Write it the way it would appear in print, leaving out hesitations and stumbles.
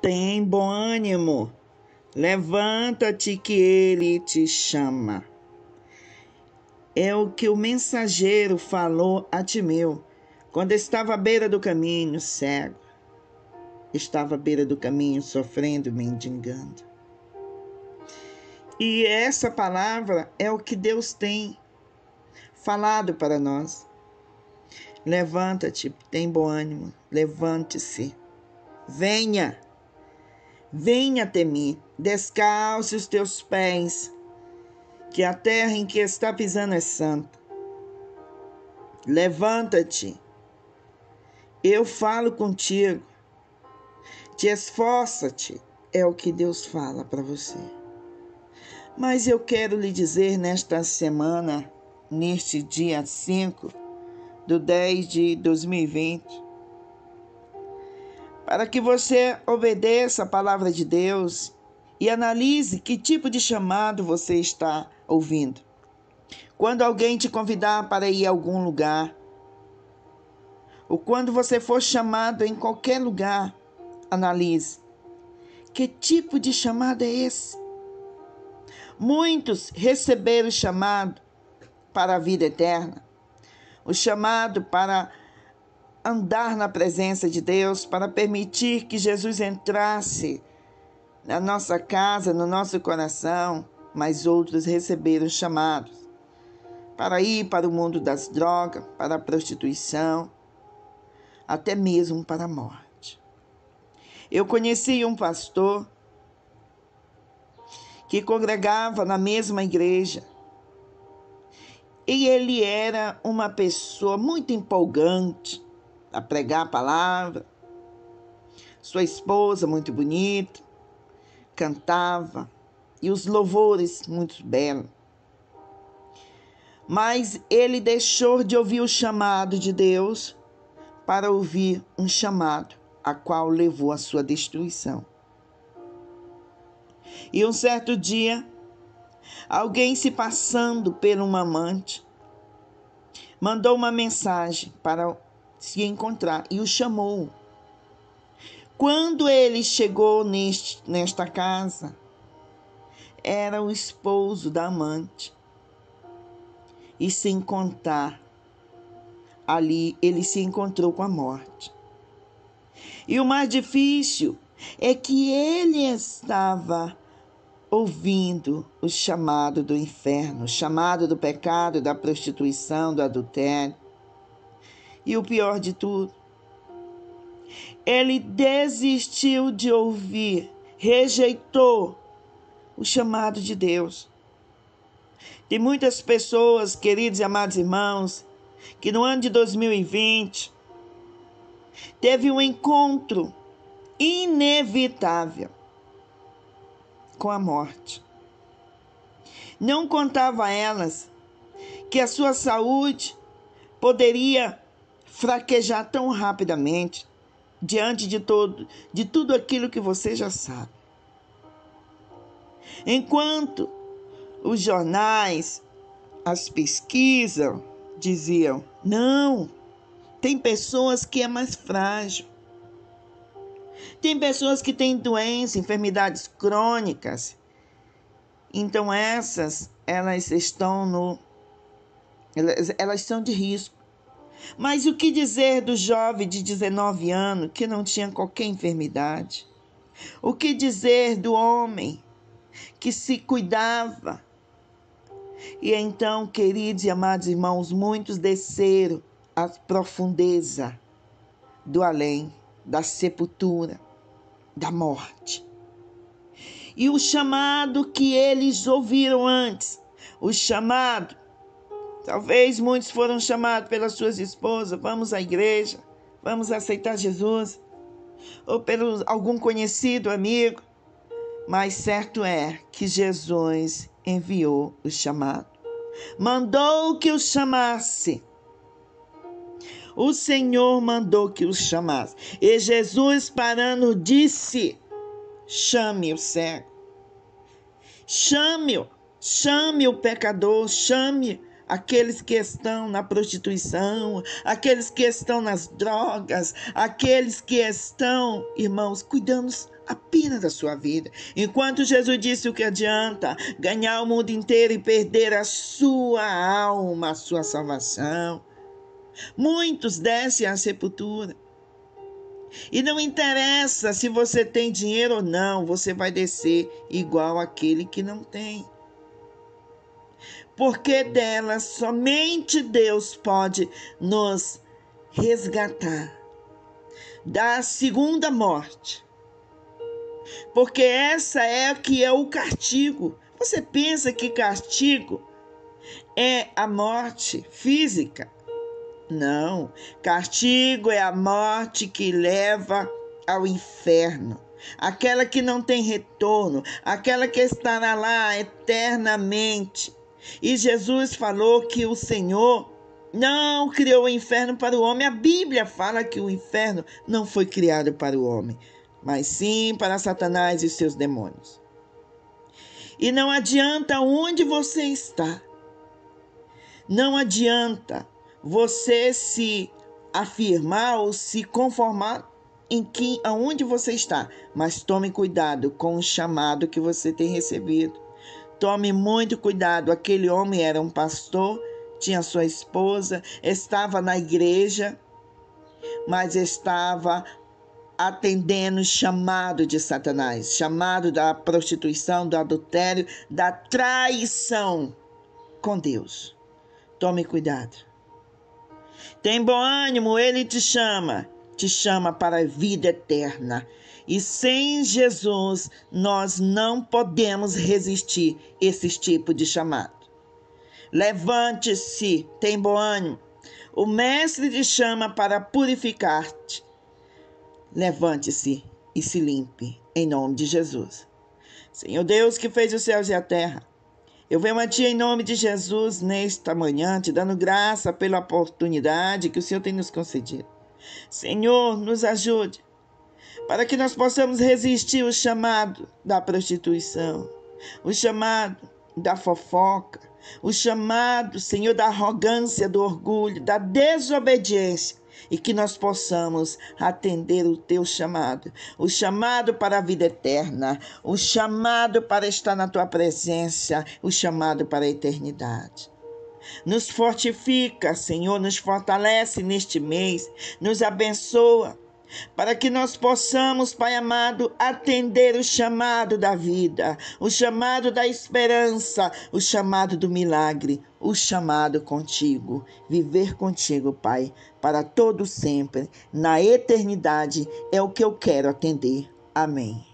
Tem bom ânimo, levanta-te que ele te chama. É o que o mensageiro falou a Timeu, quando estava à beira do caminho, cego. Estava à beira do caminho, sofrendo, mendigando. E essa palavra é o que Deus tem falado para nós. Levanta-te, tem bom ânimo, levante-se. Venha até mim, descalce os teus pés, que a terra em que está pisando é santa. Levanta-te, eu falo contigo, te esforça-te, é o que Deus fala para você. Mas eu quero lhe dizer nesta semana, neste dia 5/10/2020, para que você obedeça a palavra de Deus e analise que tipo de chamado você está ouvindo. Quando alguém te convidar para ir a algum lugar, ou quando você for chamado em qualquer lugar, analise. Que tipo de chamado é esse? Muitos receberam o chamado para a vida eterna, o chamado para andar na presença de Deus, para permitir que Jesus entrasse na nossa casa, no nosso coração, mas outros receberam chamados para ir para o mundo das drogas, para a prostituição, até mesmo para a morte. Eu conheci um pastor que congregava na mesma igreja e ele era uma pessoa muito empolgante a pregar a palavra. Sua esposa, muito bonita, cantava e os louvores muito belos. Mas ele deixou de ouvir o chamado de Deus para ouvir um chamado, a qual levou à sua destruição. E um certo dia, alguém se passando por um amante, mandou uma mensagem para se encontrar e o chamou. Quando ele chegou nesta casa, era o esposo da amante. E sem contar, ali ele se encontrou com a morte. E o mais difícil é que ele estava ouvindo o chamado do inferno, o chamado do pecado, da prostituição, do adultério. E o pior de tudo, ele desistiu de ouvir, rejeitou o chamado de Deus. Tem muitas pessoas, queridos e amados irmãos, que no ano de 2020 teve um encontro inevitável com a morte. Não contava a elas que a sua saúde poderia fraquejar tão rapidamente diante de tudo aquilo que você já sabe. Enquanto os jornais, as pesquisas diziam, não, tem pessoas que é mais frágil. Tem pessoas que têm doenças, enfermidades crônicas. Então elas estão de risco. Mas o que dizer do jovem de 19 anos que não tinha qualquer enfermidade? O que dizer do homem que se cuidava? E então, queridos e amados irmãos, muitos desceram à profundeza do além, da sepultura, da morte. E o chamado que eles ouviram antes, o chamado, talvez muitos foram chamados pelas suas esposas, vamos à igreja, vamos aceitar Jesus, ou pelo algum conhecido, amigo, mas certo é que Jesus enviou o chamado, mandou que os chamasse. O Senhor mandou que os chamasse. E Jesus, parando, disse, chame o cego, chame o pecador, chame aqueles que estão na prostituição, aqueles que estão nas drogas, aqueles que estão, irmãos, cuidando apenas a sua vida. Enquanto Jesus disse: o que adianta ganhar o mundo inteiro e perder a sua alma, a sua salvação? Muitos descem à sepultura. E não interessa se você tem dinheiro ou não, você vai descer igual aquele que não tem. Porque dela somente Deus pode nos resgatar da segunda morte. Porque essa é que é o castigo. Você pensa que castigo é a morte física? Não. Castigo é a morte que leva ao inferno. Aquela que não tem retorno, aquela que estará lá eternamente. E Jesus falou que o Senhor não criou o inferno para o homem. A Bíblia fala que o inferno não foi criado para o homem, mas sim para Satanás e seus demônios. E não adianta onde você está. Não adianta você se afirmar ou se conformar aonde você está, mas tome cuidado com o chamado que você tem recebido. Tome muito cuidado. Aquele homem era um pastor, tinha sua esposa, estava na igreja, mas estava atendendo o chamado de Satanás, chamado da prostituição, do adultério, da traição com Deus. Tome cuidado. Tem bom ânimo, ele te chama para a vida eterna. E sem Jesus, nós não podemos resistir a esse tipo de chamado. Levante-se, tem bom ânimo. O Mestre te chama para purificar-te. Levante-se e se limpe, em nome de Jesus. Senhor Deus que fez os céus e a terra, eu venho a Ti em nome de Jesus nesta manhã, te dando graça pela oportunidade que o Senhor tem nos concedido. Senhor, nos ajude para que nós possamos resistir ao chamado da prostituição, o chamado da fofoca, o chamado, Senhor, da arrogância, do orgulho, da desobediência, e que nós possamos atender o Teu chamado, o chamado para a vida eterna, o chamado para estar na Tua presença, o chamado para a eternidade. Nos fortifica, Senhor, nos fortalece neste mês, nos abençoa, para que nós possamos, Pai amado, atender o chamado da vida, o chamado da esperança, o chamado do milagre, o chamado contigo, viver contigo, Pai, para todo sempre, na eternidade, é o que eu quero atender. Amém.